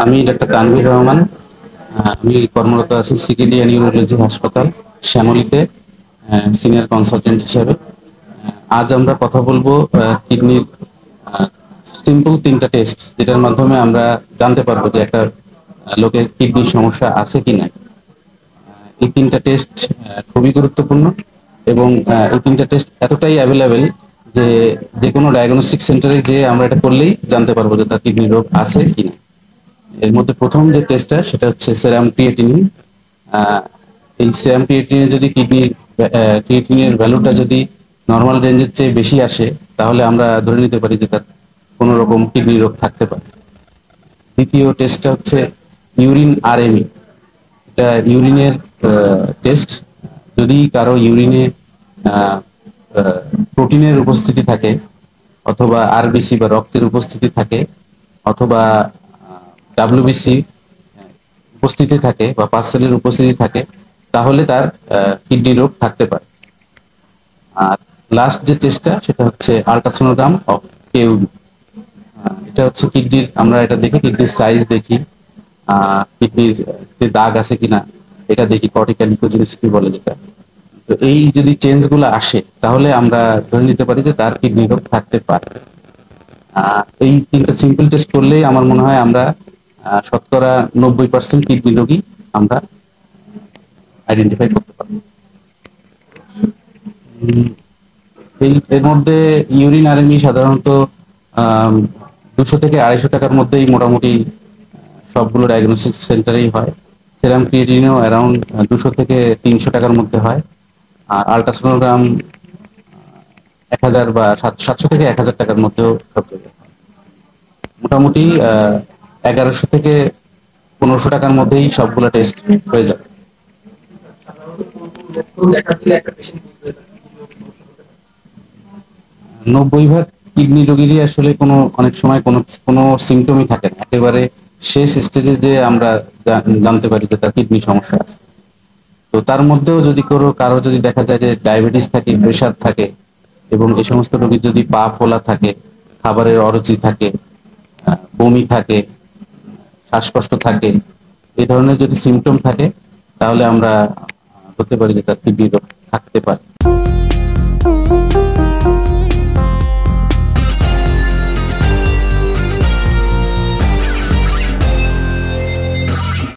আমি ডাক্তার তানভীর রহমান। আমি কর্মরত আছি সিকিডি অ্যান্ড ইউরোলজি হাসপাতাল শ্যামলীতে সিনিয়র কনসালটেন্ট হিসেবে। আজ আমরা কথা বলবো কিডনির সিম্পল 3টা টেস্ট, যেটার মাধ্যমে আমরা জানতে পারবো যে একটা লোকের কিডনির সমস্যা আছে কিনা। এই 3টা টেস্ট খুবই গুরুত্বপূর্ণ এবং এই 3টা টেস্ট এতটাই অ্যাভেলেবেল যে যে কোনো ডায়াগনস্টিক সেন্টারে যে আমরা এটা করলেই জানতে পারবো যে তার কিডনি রোগ আছে কিনা। এর মধ্যে প্রথম যে টেস্টটা সেটা হচ্ছে সেরাম ক্রিয়েটিনিন। এই সেরাম ক্রিয়েটিনিনে যদি ক্রিয়েটিনের ভ্যালুটা যদি নর্মাল রেঞ্জের চেয়ে বেশি আসে, তাহলে আমরা ধরে নিতে পারি যে তার কোনো রকম কিডনি রোগ থাকতে পারে। দ্বিতীয় টেস্টটা হচ্ছে ইউরিন আরএমই। এটা ইউরিনের টেস্ট। যদি কারো ইউরিনে প্রোটিনের উপস্থিতি থাকে, অথবা আরবিসি বা রক্তের উপস্থিতি থাকে, অথবা ডাব্লিউবিসি উপস্থিতি থাকে বা পার্সেলের উপস্থিতি থাকে, তাহলে তার কিডনি রোগ থাকতে পারে। আর লাস্ট যে টেস্টটা সেটা হচ্ছে আল্ট্রাসোনোগ্রাম অফ কেউডি। এটা হচ্ছে কিডনির, আমরা এটা দেখি কিডনির সাইজ দেখি, কিডনির দাগ আছে কিনা এটা দেখি, কর্টিক্যাল লিউকোজেনিসিটি বলে যেটা। তো এই যদি চেঞ্জ গুলো আসে, তাহলে আমরা ধরে নিতে পারি যে তার কিডনি রোগ থাকতে পারে। এই 3টা সিম্পল টেস্ট করলেই আমার মনে হয় আমরা শতকরা 90% কিডনি রোগী আমরা আইডেন্টিফাই করতে পারবো। এর মধ্যে ইউরিন আরএমই সাধারণত 200 থেকে 250 টাকার মধ্যেই মোটামুটি সবগুলো ডায়াগনস্টিক সেন্টারেই হয়। সেরাম ক্রিয়েটিনও অ্যারাউন্ড 200 থেকে 300 টাকার মধ্যে হয়। আর আল্ট্রাসোনোগ্রাম 1000 বা 700 থেকে 1000 টাকার মধ্যেও সব জায়গায় হয়। মোটামুটি 1100 থেকে 1500 টাকার মধ্যেই সবগুলো টেস্ট হয়ে যাবে। 90% কিডনি রোগীরই আসলে অনেক সময় কোনো সিমটমই থাকে না, একেবারে শেষ স্টেজে যে আমরা জানতে পারি যে তার কিডনি সমস্যা আছে। তো তার মধ্যেও যদি কারো যদি দেখা যায় যে ডায়াবেটিস থাকে, প্রেশার থাকে, এবং এই সমস্ত রোগীর যদি পা ফোলা থাকে, খাবারের অরুচি থাকে, বমি থাকে, শ্বাসকষ্ট থাকে, এই ধরনের যদি সিমটম থাকে, তাহলে আমরা ধরতে পারি যে তার কিডনি রোগ থাকতে পারে।